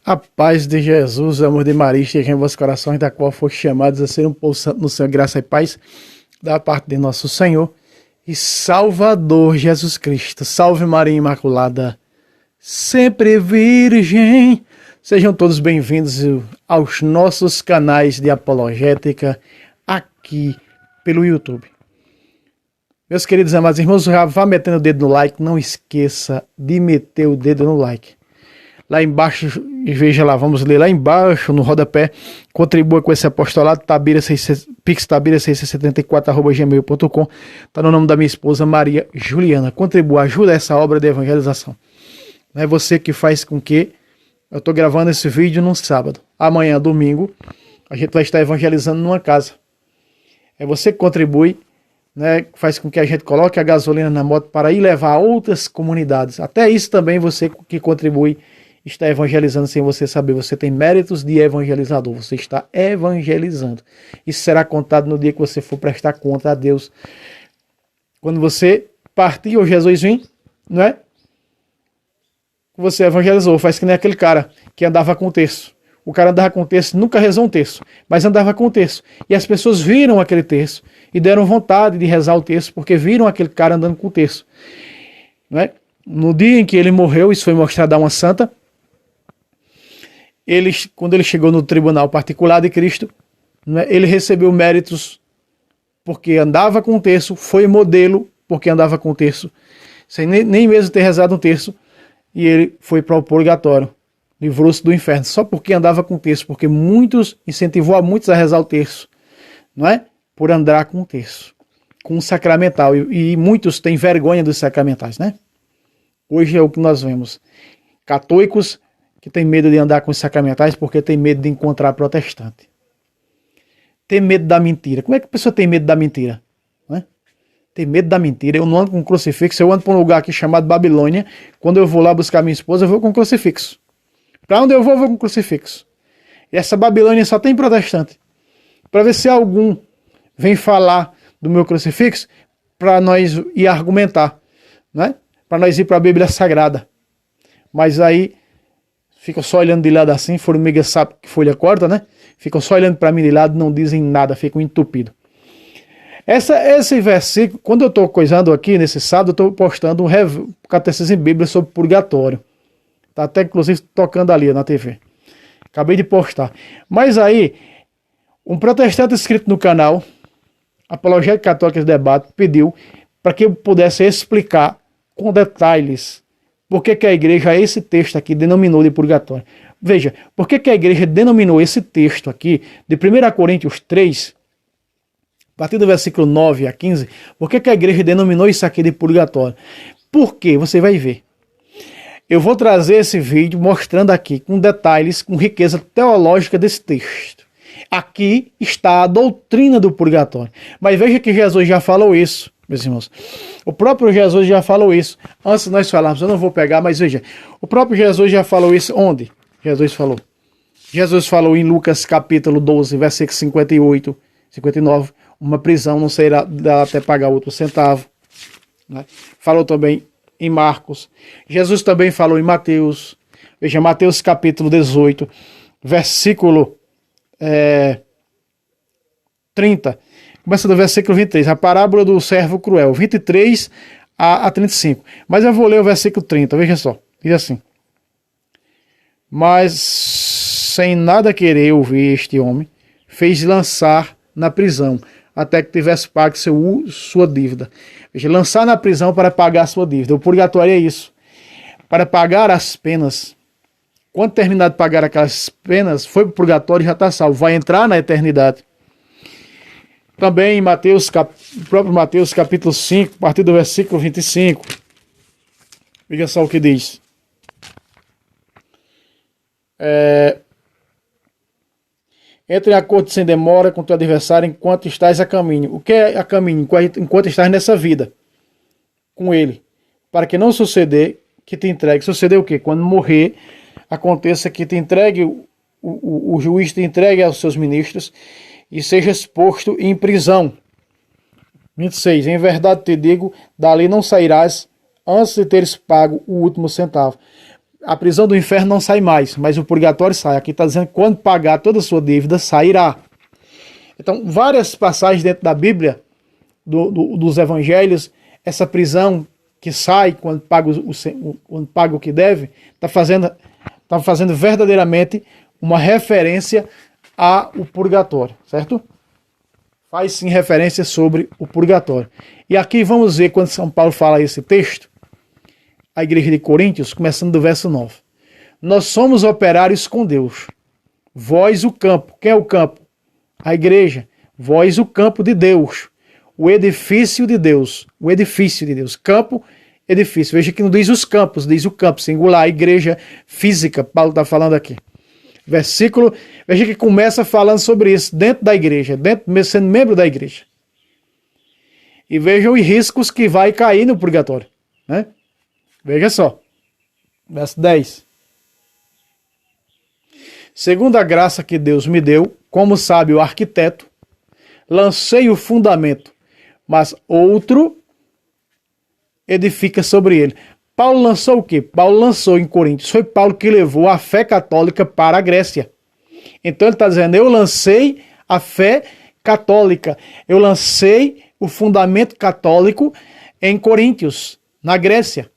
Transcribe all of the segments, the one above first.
A paz de Jesus, o amor de Maria esteja em vossos corações, da qual foste chamados a ser um povo santo no Senhor, graça e paz, da parte de nosso Senhor e Salvador Jesus Cristo. Salve Maria Imaculada, sempre Virgem. Sejam todos bem-vindos aos nossos canais de apologética aqui pelo YouTube. Meus queridos amados irmãos, já vá metendo o dedo no like, não esqueça de meter o dedo no like. Lá embaixo, veja lá, vamos ler lá embaixo, no rodapé, contribua com esse apostolado, pixtabira674@gmail.com, está no nome da minha esposa Maria Juliana. Contribua, ajuda essa obra de evangelização. É você que faz com que eu estou gravando esse vídeo num sábado. Amanhã, domingo, a gente vai estar evangelizando numa casa. É você que contribui, né, faz com que a gente coloque a gasolina na moto para ir levar a outras comunidades. Até isso também você que contribui está evangelizando sem você saber. Você tem méritos de evangelizador. Você está evangelizando. Isso será contado no dia que você for prestar conta a Deus. Quando você partir ou Jesus vir, não é? Você evangelizou. Faz que nem aquele cara que andava com o terço. O cara andava com o terço, nunca rezou um terço, mas andava com o terço. E as pessoas viram aquele terço e deram vontade de rezar o terço, porque viram aquele cara andando com o terço. Não é? No dia em que ele morreu, isso foi mostrado a uma santa, quando ele chegou no tribunal particular de Cristo, né, ele recebeu méritos porque andava com o terço, foi modelo porque andava com o terço, sem nem mesmo ter rezado um terço, e ele foi para o purgatório, livrou-se do inferno, só porque andava com o terço, porque incentivou a muitos a rezar o terço, não é? Por andar com o terço, com o sacramental, e muitos têm vergonha dos sacramentais, né? Hoje é o que nós vemos, católicos que tem medo de andar com os sacramentais porque tem medo de encontrar protestante. Tem medo da mentira. Como é que a pessoa tem medo da mentira? Não é? Tem medo da mentira. Eu não ando com crucifixo, eu ando para um lugar aqui chamado Babilônia. Quando eu vou lá buscar minha esposa, eu vou com crucifixo. Para onde eu vou com crucifixo. E essa Babilônia só tem protestante. Para ver se algum vem falar do meu crucifixo, para nós ir argumentar. Não é? Para nós ir para a Bíblia Sagrada. Mas aí ficam só olhando de lado assim, formiga sabe que folha corta, né? Ficam só olhando para mim de lado, não dizem nada, ficam entupidos. Esse versículo, quando eu estou coisando aqui nesse sábado, eu estou postando um catecismo em Bíblia sobre purgatório. Está até inclusive tocando ali na TV. Acabei de postar. Mas aí, um protestante inscrito no canal, Apologética Católica de Debate, pediu para que eu pudesse explicar com detalhes por que a igreja, esse texto aqui, denominou de purgatório. Veja, por que a igreja denominou esse texto aqui, de 1 Coríntios 3, a partir do versículo 9 a 15, por que a igreja denominou isso aqui de purgatório? Por quê? Você vai ver. Eu vou trazer esse vídeo mostrando aqui, com detalhes, com riqueza teológica desse texto. Aqui está a doutrina do purgatório. Mas veja que Jesus já falou isso, meus irmãos. O próprio Jesus já falou isso. Antes de nós falarmos, eu não vou pegar, mas veja. O próprio Jesus já falou isso. Onde? Jesus falou. Jesus falou em Lucas capítulo 12, versículo 58, 59. Uma prisão não será até pagar outro centavo. Né? Falou também em Marcos. Jesus também falou em Mateus. Veja, Mateus capítulo 18, versículo 30. Começa do versículo 23, a parábola do servo cruel, 23 a 35. Mas eu vou ler o versículo 30, veja só. Diz assim: mas, sem nada querer ouvir este homem, fez lançar na prisão, até que tivesse pago sua dívida. Veja, lançar na prisão para pagar a sua dívida. O purgatório é isso. Para pagar as penas. Quando terminar de pagar aquelas penas, foi para o purgatório e já está salvo. Vai entrar na eternidade. Também em próprio Mateus capítulo 5, a partir do versículo 25. Veja só o que diz. Entre em acordo sem demora com teu adversário enquanto estás a caminho. O que é a caminho? Enquanto estás nessa vida com ele. Para que não suceder que te entregue. Suceder o quê? Quando morrer, aconteça que te entregue, o juiz te entregue aos seus ministros e seja exposto em prisão. 26. Em verdade te digo, dali não sairás antes de teres pago o último centavo. a prisão do inferno não sai mais, mas o purgatório sai. Aqui está dizendo que quando pagar toda a sua dívida, sairá. Então, várias passagens dentro da Bíblia, dos evangelhos, essa prisão que sai quando paga o que deve, está fazendo verdadeiramente uma referência ao purgatório, certo? Faz sim referência sobre o purgatório. E aqui vamos ver quando São Paulo fala esse texto, a igreja de Coríntios, começando do verso 9. Nós somos operários com Deus. Vós o campo. Quem é o campo? A igreja. Vós o campo de Deus. O edifício de Deus. O edifício de Deus. Campo, edifício. Veja que não diz os campos, diz o campo, singular, a igreja física. Paulo está falando aqui. Versículo, veja que começa falando sobre isso, dentro da igreja, sendo membro da igreja. E vejam os riscos que vai cair no purgatório, né? Veja só, verso 10. Segundo a graça que Deus me deu, como sabe o arquiteto, lancei o fundamento, mas outro edifica sobre ele. Paulo lançou o quê? Paulo lançou em Coríntios. Foi Paulo que levou a fé católica para a Grécia. Então ele está dizendo, eu lancei a fé católica. Eu lancei o fundamento católico em Coríntios, na Grécia.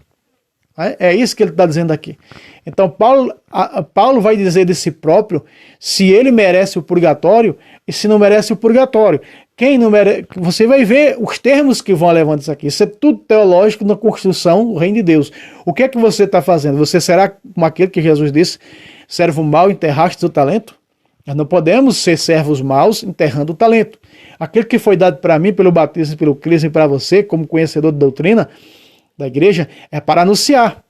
É isso que ele está dizendo aqui. Então Paulo vai dizer de si próprio se ele merece o purgatório e se não merece o purgatório. Quem não merece, você vai ver os termos que vão levando isso aqui. Isso é tudo teológico na construção do reino de Deus. O que é que você está fazendo? Você será como aquele que Jesus disse, servo mau, enterraste o talento? Nós não podemos ser servos maus enterrando o talento. Aquele que foi dado para mim pelo batismo e pelo crisma e para você, como conhecedor de doutrina da igreja, é para anunciar.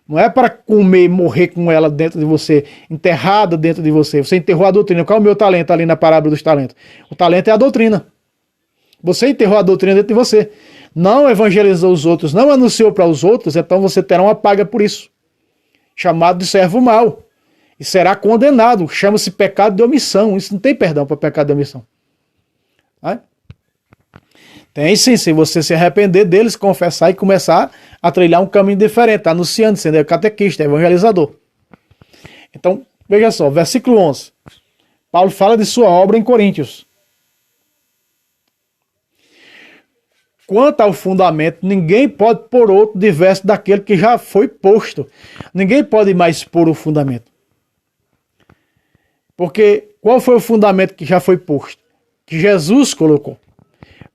Não é para comer e morrer com ela dentro de você, enterrada dentro de você. Você enterrou a doutrina. Qual é o meu talento ali na parábola dos talentos? O talento é a doutrina. Você enterrou a doutrina dentro de você. Não evangelizou os outros, não anunciou para os outros, então você terá uma paga por isso. Chamado de servo mau. E será condenado. Chama-se pecado de omissão. Isso não tem perdão para pecado de omissão. Tem sim, se você se arrepender deles, confessar e começar a trilhar um caminho diferente, anunciando, sendo catequista, evangelizador. Então, veja só, versículo 11. Paulo fala de sua obra em Coríntios. Quanto ao fundamento, ninguém pode pôr outro diverso daquele que já foi posto. Ninguém pode mais pôr o fundamento. Porque qual foi o fundamento que já foi posto? Que Jesus colocou.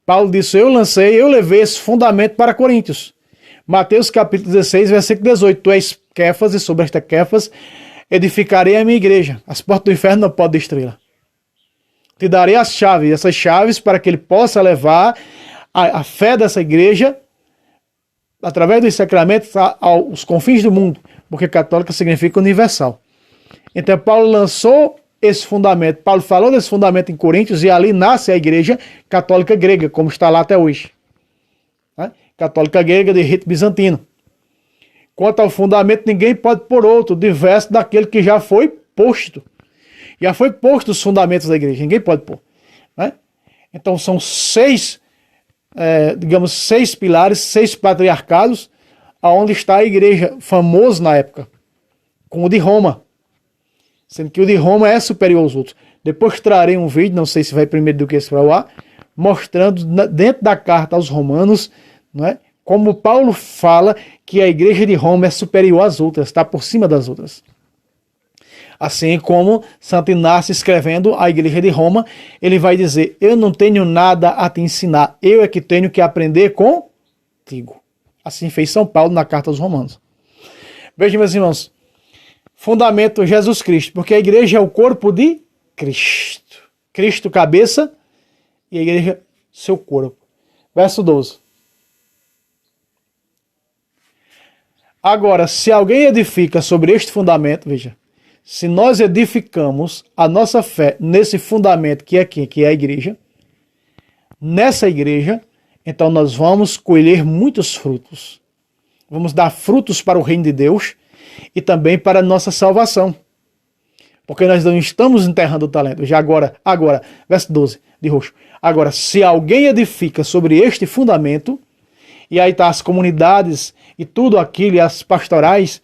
Paulo disse, eu levei esse fundamento para Coríntios. Mateus capítulo 16, versículo 18. Tu és Quefas e sobre esta Quefas edificarei a minha igreja. As portas do inferno não podem destruí-la. Te darei as chaves, essas chaves para que ele possa levar a fé dessa igreja através dos sacramentos aos confins do mundo. Porque católica significa universal. Então Paulo lançou esse fundamento. Paulo falou desse fundamento em Coríntios e ali nasce a igreja católica grega, como está lá até hoje. Católica grega de rito bizantino. Quanto ao fundamento, ninguém pode pôr outro, diverso daquele que já foi posto. Já foi posto os fundamentos da igreja, ninguém pode pôr. Então são seis pilares, 6 patriarcados, aonde está a igreja famosa na época, com o de Roma. Sendo que o de Roma é superior aos outros. Depois trarei um vídeo, não sei se vai primeiro do que esse para o ar, mostrando dentro da carta aos romanos, não é, como Paulo fala que a igreja de Roma é superior às outras, está por cima das outras. Assim como Santo Inácio escrevendo a igreja de Roma, ele vai dizer, eu não tenho nada a te ensinar, eu é que tenho que aprender contigo. Assim fez São Paulo na carta aos romanos. Vejam, meus irmãos, fundamento Jesus Cristo, porque a igreja é o corpo de Cristo. Cristo cabeça e a igreja seu corpo. Verso 12. Agora, se alguém edifica sobre este fundamento, veja, se nós edificamos a nossa fé nesse fundamento que é aqui, que é a igreja, nessa igreja, então nós vamos colher muitos frutos. Vamos dar frutos para o reino de Deus e também para a nossa salvação. Porque nós não estamos enterrando o talento. Já agora, verso 12, de roxo. Agora, se alguém edifica sobre este fundamento, e aí está as comunidades e tudo aquilo, e as pastorais,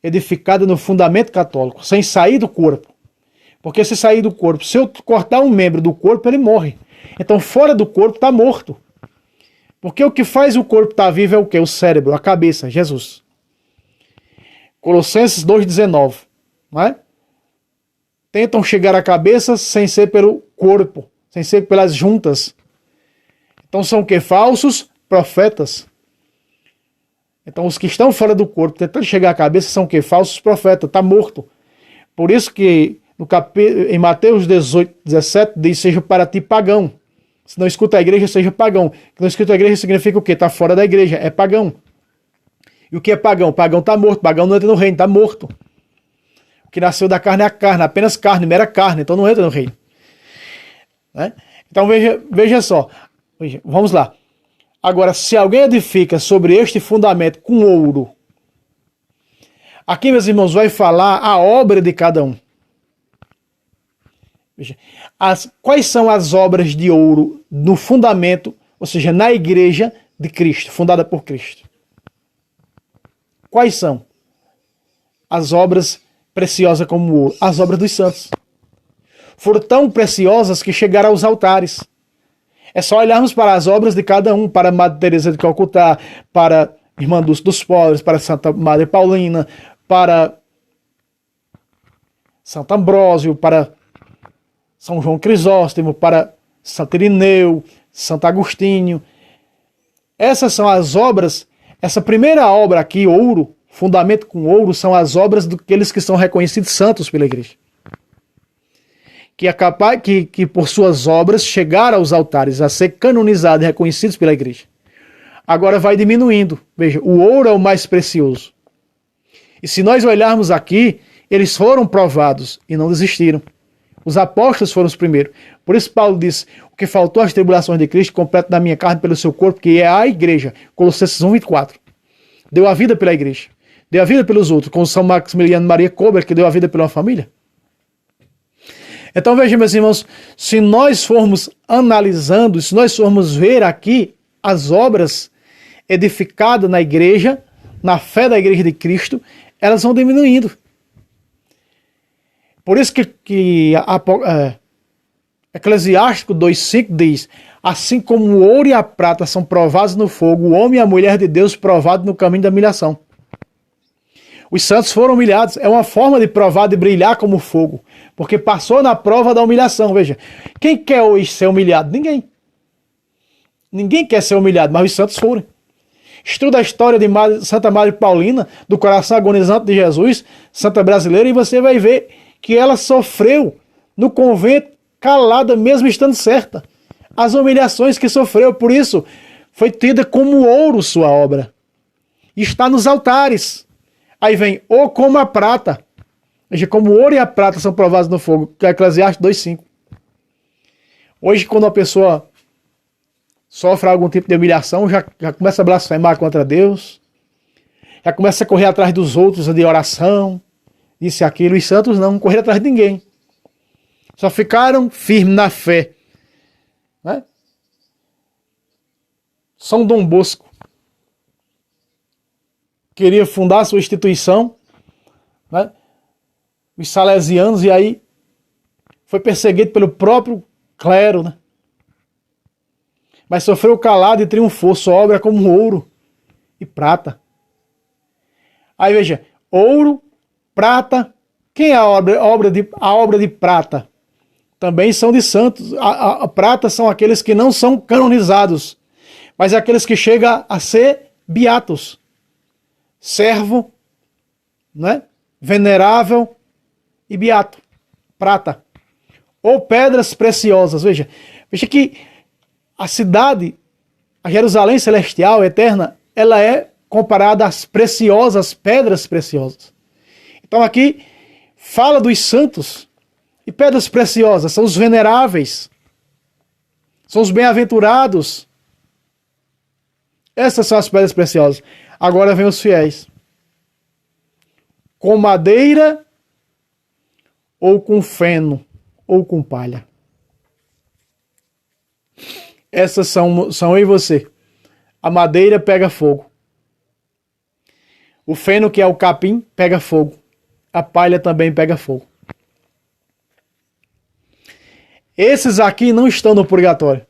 edificada no fundamento católico, sem sair do corpo. Porque se sair do corpo, se eu cortar um membro do corpo, ele morre. Então fora do corpo está morto. Porque o que faz o corpo estar vivo é o quê? O cérebro, a cabeça, Jesus. Colossenses 2,19. Não é? Tentam chegar à cabeça sem ser pelo corpo, sem ser pelas juntas. Então são o quê? Falsos profetas. Então os que estão fora do corpo, tentando chegar à cabeça, são o quê? Falsos profetas, está morto. Por isso que em Mateus 18:17 diz, seja para ti pagão. Se não escuta a igreja, seja pagão. Se não escuta a igreja significa o quê? Está fora da igreja, é pagão. E o que é pagão? Pagão está morto, pagão não entra no reino, está morto. O que nasceu da carne é a carne, apenas carne, mera carne, então não entra no reino. Né? Então veja só, vamos lá. Agora, se alguém edifica sobre este fundamento com ouro, aqui, meus irmãos, vai falar a obra de cada um. Veja, quais são as obras de ouro no fundamento, ou seja, na igreja de Cristo, fundada por Cristo? Quais são as obras preciosas como o ouro? As obras dos santos. Foram tão preciosas que chegaram aos altares. É só olharmos para as obras de cada um, para Madre Teresa de Calcutá, para Irmã Dulce dos Pobres, para Santa Madre Paulina, para Santo Ambrósio, para São João Crisóstomo, para Santo Irineu, Santo Agostinho. Essas são as obras, essa primeira obra aqui, ouro, fundamento com ouro, são as obras daqueles que são reconhecidos santos pela igreja. Que é capaz que por suas obras chegaram aos altares, a ser canonizados e reconhecidos pela igreja. Agora vai diminuindo. Veja, o ouro é o mais precioso. E se nós olharmos aqui, eles foram provados e não desistiram. Os apóstolos foram os primeiros. Por isso Paulo disse, o que faltou às tribulações de Cristo, completo da minha carne pelo seu corpo, que é a igreja. Colossenses 1:24. Deu a vida pela igreja. Deu a vida pelos outros, como São Maximiliano Maria Kolbe, que deu a vida pela família. Então vejam, meus irmãos, se nós formos analisando, se nós formos ver aqui as obras edificadas na igreja, na fé da igreja de Cristo, elas vão diminuindo. Por isso que Eclesiástico 2:5 diz, assim como o ouro e a prata são provados no fogo, o homem e a mulher de Deus provados no caminho da humilhação. Os santos foram humilhados. É uma forma de provar, de brilhar como fogo. Porque passou na prova da humilhação. Veja, quem quer hoje ser humilhado? Ninguém. Ninguém quer ser humilhado, mas os santos foram. Estuda a história de Santa Madre Paulina, do coração agonizante de Jesus, santa brasileira, e você vai ver que ela sofreu no convento, calada, mesmo estando certa. As humilhações que sofreu, por isso, foi tida como ouro sua obra. E está nos altares. Aí vem, ou como a prata. Veja, como o ouro e a prata são provados no fogo, que é Eclesiastes 2:5. Hoje, quando a pessoa sofre algum tipo de humilhação, já começa a blasfemar contra Deus, já começa a correr atrás dos outros de oração, isso e aquilo. Os santos não correram atrás de ninguém. Só ficaram firmes na fé. Né? São Dom Bosco queria fundar sua instituição, né? Os salesianos, e aí foi perseguido pelo próprio clero, né? Mas sofreu calado e triunfou, sua obra como ouro e prata. Aí veja, ouro, prata, quem é a obra de prata? Também são de santos. A prata são aqueles que não são canonizados, mas aqueles que chegam a ser beatos. Servo, né? Venerável e beato. Prata. Ou pedras preciosas. Veja que a cidade, a Jerusalém celestial, eterna, ela é comparada às preciosas pedras preciosas. Então aqui fala dos santos. E pedras preciosas são os veneráveis. São os bem-aventurados. Essas são as pedras preciosas. Agora vem os fiéis. Com madeira ou com feno ou com palha. Essas são eu e você. A madeira pega fogo. O feno, que é o capim, pega fogo. A palha também pega fogo. Esses aqui não estão no purgatório.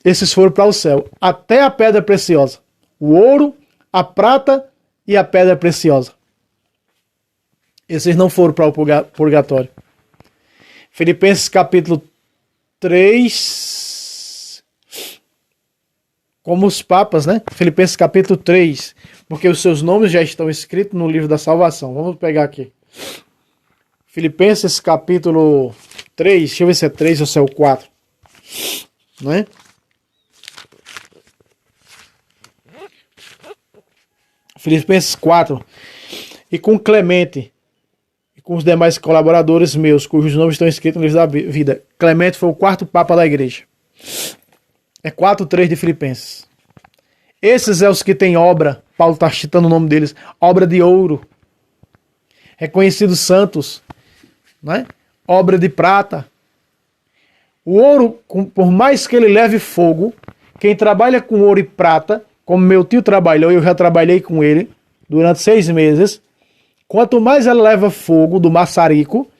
Esses foram para o céu. Até a pedra preciosa. O ouro, a prata e a pedra preciosa. Esses não foram para o purgatório. Filipenses capítulo 3. Como os papas, né? Filipenses capítulo 3. Porque os seus nomes já estão escritos no livro da salvação. Vamos pegar aqui. Filipenses capítulo 3. Deixa eu ver se é 3 ou se é o 4. Não é? Filipenses 4. E com Clemente e com os demais colaboradores meus, cujos nomes estão escritos no livro da vida. Clemente foi o quarto papa da igreja. É 4:3 de Filipenses. Esses é os que têm obra, Paulo está citando o nome deles, obra de ouro, reconhecidos santos, não é? Obra de prata. O ouro, por mais que ele leve fogo, quem trabalha com ouro e prata, como meu tio trabalhou, eu já trabalhei com ele durante 6 meses, quanto mais ela leva fogo do maçarico,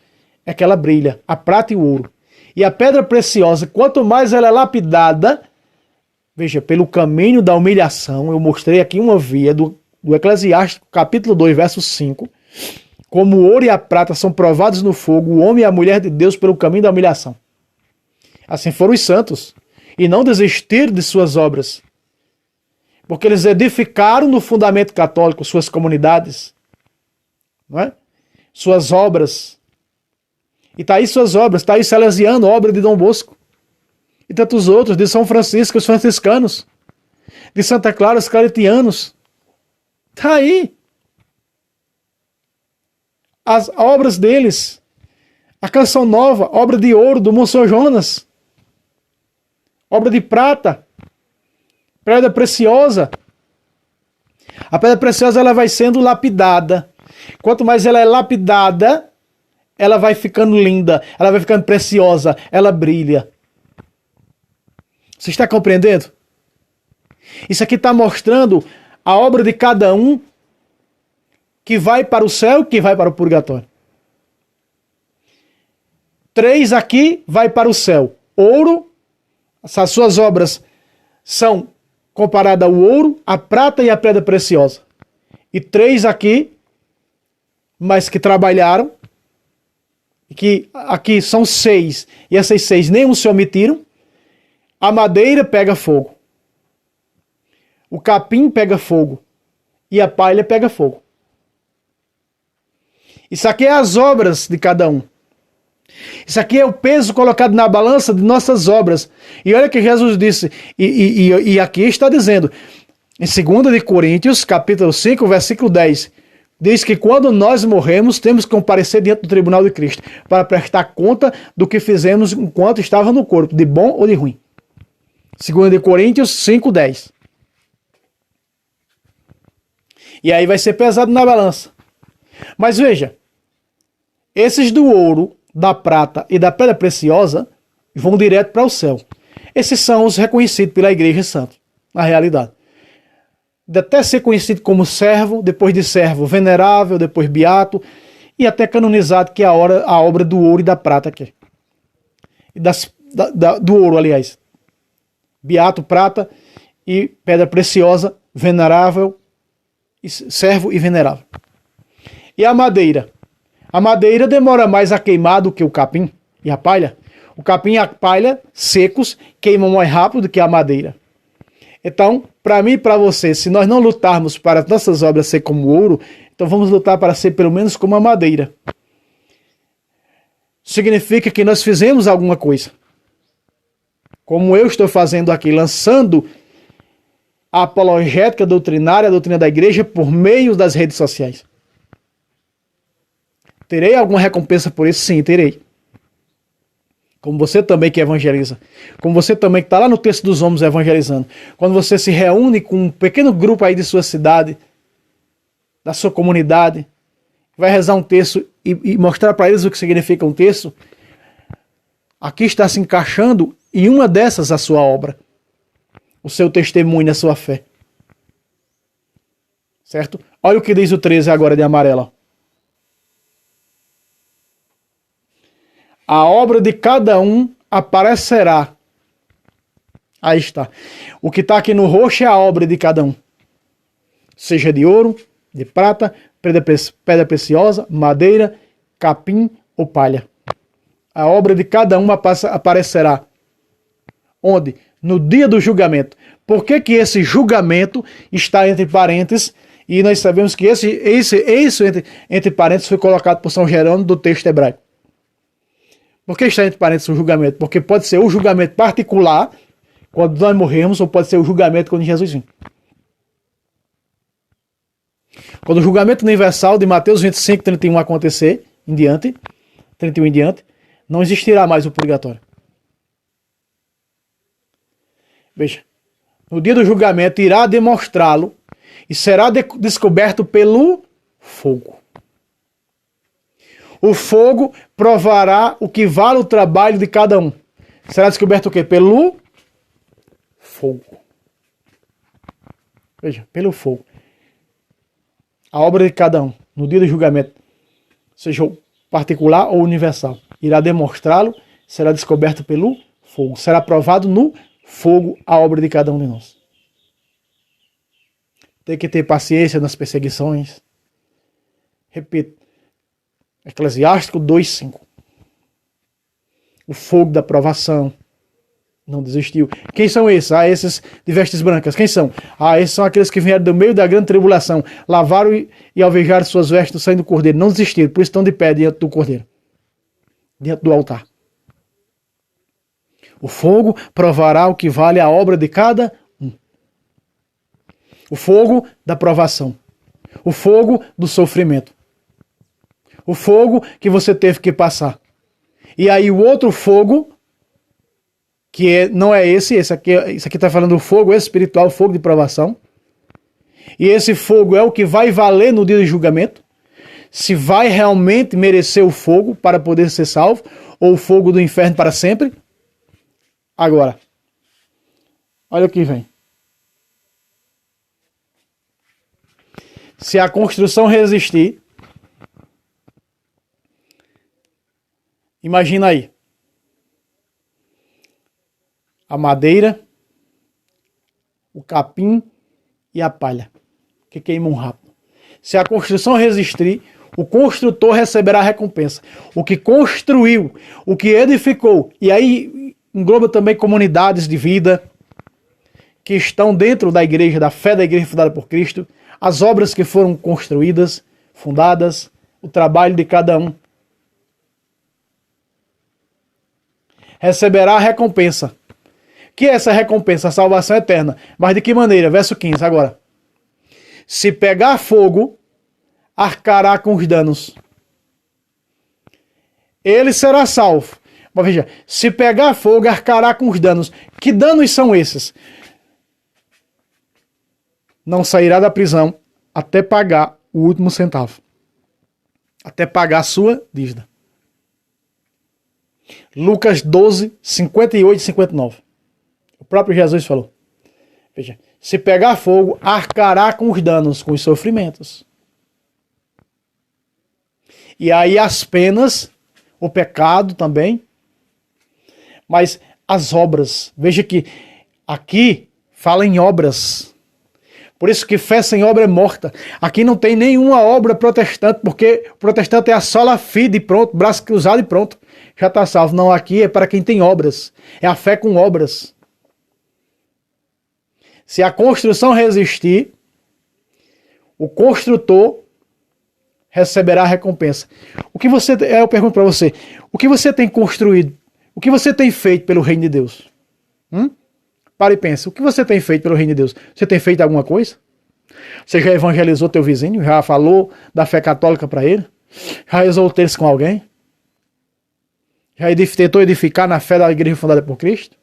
é que ela brilha, a prata e o ouro. E a pedra preciosa, quanto mais ela é lapidada, veja, pelo caminho da humilhação, eu mostrei aqui uma via do Eclesiastes, capítulo 2, verso 5, como o ouro e a prata são provados no fogo, o homem e a mulher de Deus pelo caminho da humilhação. Assim foram os santos, e não desistiram de suas obras, porque eles edificaram no fundamento católico suas comunidades, não é? Suas obras. E está aí suas obras, está aí Salesiano, obra de Dom Bosco. E tantos outros, de São Francisco, os franciscanos. De Santa Clara, os claretianos. Está aí. As obras deles. A Canção Nova, obra de ouro do Monsenhor Jonas. Obra de prata. Pedra preciosa. A pedra preciosa ela vai sendo lapidada. Quanto mais ela é lapidada, ela vai ficando linda, ela vai ficando preciosa, ela brilha. Você está compreendendo? Isso aqui está mostrando a obra de cada um que vai para o céu e que vai para o purgatório. 3 aqui vai para o céu. Ouro, as suas obras são comparadas ao ouro, a prata e a pedra preciosa. E 3 aqui, mas que trabalharam, que aqui são 6, e essas 6 nenhum se omitiram. A madeira pega fogo. O capim pega fogo. E a palha pega fogo. Isso aqui é as obras de cada um. Isso aqui é o peso colocado na balança de nossas obras. E olha que Jesus disse, e aqui está dizendo, em 2 de Coríntios, capítulo 5, versículo 10, diz que quando nós morremos, temos que comparecer diante do tribunal de Cristo, para prestar conta do que fizemos enquanto estava no corpo, de bom ou de ruim. 2 de Coríntios 5, 10. E aí vai ser pesado na balança. Mas veja, esses do ouro, da prata e da pedra preciosa vão direto para o céu. Esses são os reconhecidos pela Igreja Santa, na realidade. De até ser conhecido como servo, depois de servo venerável, depois beato, e até canonizado, que é a obra do ouro e da prata aqui. Do ouro, aliás. Beato, prata e pedra preciosa, venerável, servo e venerável. E a madeira? A madeira demora mais a queimar do que o capim e a palha. O capim e a palha, secos, queimam mais rápido do que a madeira. Então, para mim e para você, se nós não lutarmos para as nossas obras ser como ouro, então vamos lutar para ser pelo menos como a madeira. Significa que nós fizemos alguma coisa. Como eu estou fazendo aqui, lançando a apologética doutrinária, a doutrina da igreja, por meio das redes sociais. Terei alguma recompensa por isso? Sim, terei. Como você também que evangeliza. Como você também que está lá no texto dos homens evangelizando. Quando você se reúne com um pequeno grupo aí de sua cidade, da sua comunidade, vai rezar um texto e mostrar para eles o que significa um texto, aqui está se encaixando em uma dessas a sua obra. O seu testemunho, a sua fé. Certo? Olha o que diz o 13 agora de amarelo. A obra de cada um aparecerá. Aí está. O que está aqui no roxo é a obra de cada um. Seja de ouro, de prata, pedra preciosa, madeira, capim ou palha. A obra de cada um aparecerá. Onde? No dia do julgamento. Por que que esse julgamento está entre parênteses? E nós sabemos que esse entre parênteses foi colocado por São Jerônimo do texto hebraico. Por que está entre parênteses o julgamento? Porque pode ser o julgamento particular, quando nós morremos, ou pode ser o julgamento quando Jesus vir. Quando o julgamento universal de Mateus 25, 31 acontecer, 31 em diante, não existirá mais o purgatório. Veja, no dia do julgamento irá demonstrá-lo e será descoberto pelo fogo. O fogo provará o que vale o trabalho de cada um. Será descoberto o quê? Pelo fogo. Veja, pelo fogo. A obra de cada um, no dia do julgamento, seja particular ou universal, irá demonstrá-lo, será descoberto pelo fogo. Será provado no fogo a obra de cada um de nós. Tem que ter paciência nas perseguições. Repito, Eclesiástico 2:5. O fogo da provação não desistiu. Quem são esses? Esses de vestes brancas. Quem são? Esses são aqueles que vieram do meio da grande tribulação, lavaram e alvejaram suas vestes no sangue do cordeiro. Não desistiram, por isso estão de pé diante do cordeiro, diante do altar. O fogo provará o que vale a obra de cada um. O fogo da provação. O fogo do sofrimento. O fogo que você teve que passar. E aí o outro fogo, não é esse aqui está falando do fogo espiritual, fogo de provação. E esse fogo é o que vai valer no dia do julgamento. Se vai realmente merecer o fogo para poder ser salvo, ou o fogo do inferno para sempre. Agora, olha o que vem. Se a construção resistir, imagina aí, a madeira, o capim e a palha, que queimam rápido. Se a construção resistir, o construtor receberá a recompensa. O que construiu, o que edificou, e aí engloba também comunidades de vida que estão dentro da igreja, da fé da igreja fundada por Cristo, as obras que foram construídas, fundadas, o trabalho de cada um. Receberá a recompensa. Que é essa recompensa? A salvação eterna. Mas de que maneira? Verso 15 agora. Se pegar fogo, arcará com os danos. Ele será salvo. Mas veja, se pegar fogo, arcará com os danos. Que danos são esses? Não sairá da prisão até pagar o último centavo. Até pagar a sua dívida. Lucas 12, 58 e 59. O próprio Jesus falou. Veja, se pegar fogo, arcará com os danos, com os sofrimentos. E aí as penas, o pecado também. Mas as obras, veja que aqui fala em obras. Por isso que fé sem obra é morta. Aqui não tem nenhuma obra protestante, porque o protestante é a sola fide, pronto, braço cruzado e pronto. Já está salvo. Não, aqui é para quem tem obras. É a fé com obras. Se a construção resistir, o construtor receberá a recompensa. Eu pergunto para você, o que você tem construído? O que você tem feito pelo reino de Deus? Para e pensa, o que você tem feito pelo reino de Deus? Você tem feito alguma coisa? Você já evangelizou teu vizinho? Já falou da fé católica para ele? Já rezou o terço com alguém? Já tentou edificar na fé da igreja fundada por Cristo?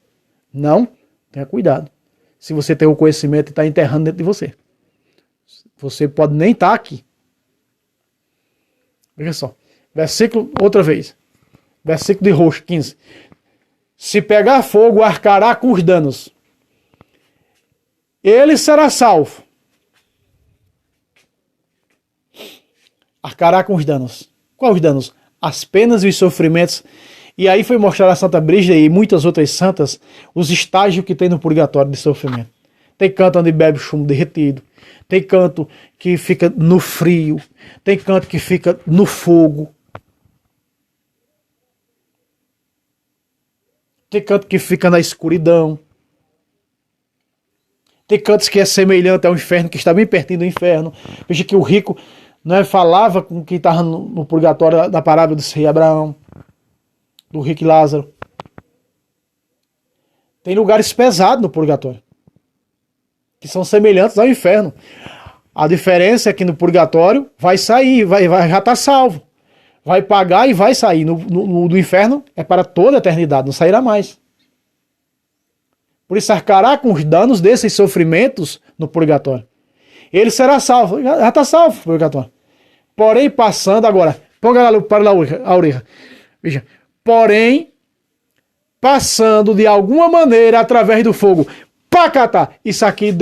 Não? Tenha cuidado. Se você tem o conhecimento e está enterrando dentro de você. Você pode nem estar aqui. Veja só. Versículo, outra vez. Versículo de roxo, 15. Se pegar fogo, arcará com os danos. Ele será salvo. arcará com os danos. Quais os danos? As penas e os sofrimentos. E aí foi mostrar a Santa Brígida e muitas outras santas os estágios que tem no purgatório de sofrimento. Tem canto onde bebe chumbo derretido, tem canto que fica no frio, tem canto que fica no fogo, tem canto que fica na escuridão, tem cantos que é semelhante ao inferno, que está bem pertinho do inferno. Veja que o rico, né, falava com quem estava no purgatório da parábola do rei Abraão, do rico Lázaro. Tem lugares pesados no purgatório, que são semelhantes ao inferno. A diferença é que no purgatório vai sair, já está salvo. Vai pagar e vai sair. No inferno é para toda a eternidade, não sairá mais. Por isso arcará com os danos desses sofrimentos no purgatório. Ele será salvo, já está salvo no purgatório. Porém, passando agora, ponga lá para a orelha. Veja, porém, passando de alguma maneira através do fogo. Pacatá! Isso aqui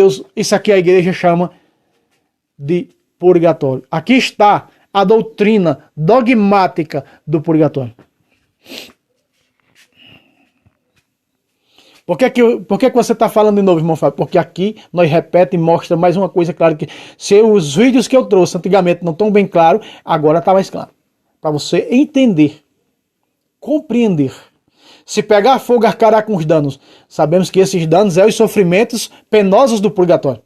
a igreja chama de purgatório. Aqui está a doutrina dogmática do purgatório. Por que você está falando de novo, irmão Fábio? Porque aqui nós repete e mostra mais uma coisa clara, que se os vídeos que eu trouxe antigamente não estão bem claros, agora está mais claro. Para você entender, compreender. Se pegar fogo, arcará com os danos. Sabemos que esses danos são os sofrimentos penosos do purgatório.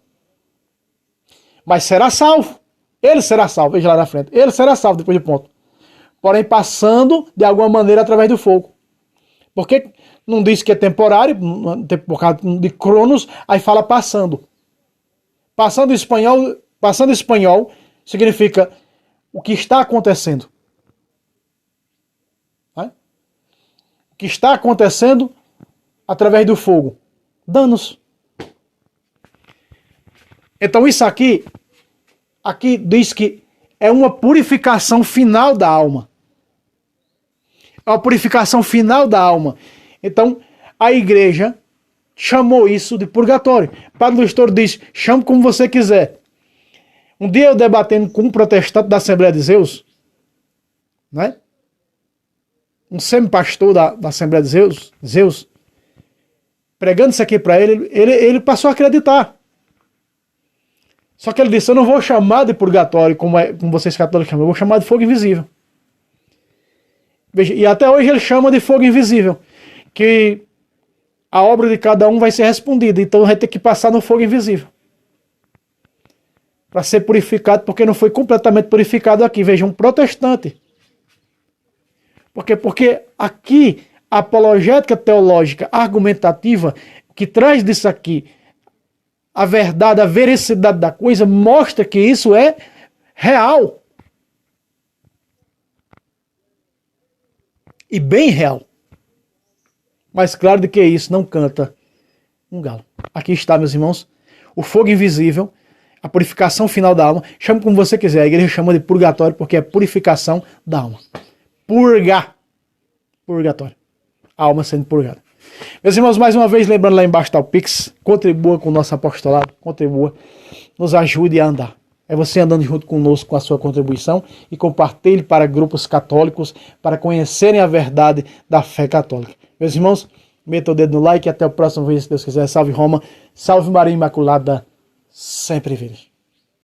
Mas será salvo. Ele será salvo. Veja lá na frente. Ele será salvo depois de ponto. Porém, passando de alguma maneira através do fogo. Porque não diz que é temporário, por causa de Cronos, aí fala passando. Passando em espanhol significa o que está acontecendo. O que está acontecendo através do fogo. Danos. Então isso aqui diz que é uma purificação final da alma. É uma purificação final da alma. Então a igreja chamou isso de purgatório. Padre Luiz Toro diz, chame como você quiser. Um dia eu debatendo com um protestante da Assembleia de Zeus, né? Um semi-pastor da Assembleia de Zeus, pregando isso aqui para ele passou a acreditar. Só que ele disse, eu não vou chamar de purgatório, como vocês católicos chamam, eu vou chamar de fogo invisível. Veja, e até hoje ele chama de fogo invisível, que a obra de cada um vai ser respondida, então vai ter que passar no fogo invisível. Para ser purificado, porque não foi completamente purificado aqui. Veja, um protestante. Porque aqui a apologética teológica argumentativa que traz disso aqui a verdade, a veracidade da coisa, mostra que isso é real. E bem real. Mas claro de que isso não canta um galo. Aqui está, meus irmãos, o fogo invisível, a purificação final da alma. Chame como você quiser, a igreja chama de purgatório porque é purificação da alma. Purgatório. A alma sendo purgada. Meus irmãos, mais uma vez, lembrando lá embaixo está o Pix. Contribua com o nosso apostolado. Contribua. Nos ajude a andar. É você andando junto conosco com a sua contribuição e compartilhe para grupos católicos para conhecerem a verdade da fé católica. Meus irmãos, meta o dedo no like e até o próximo vídeo, se Deus quiser. Salve Roma. Salve Maria Imaculada. Sempre virgem.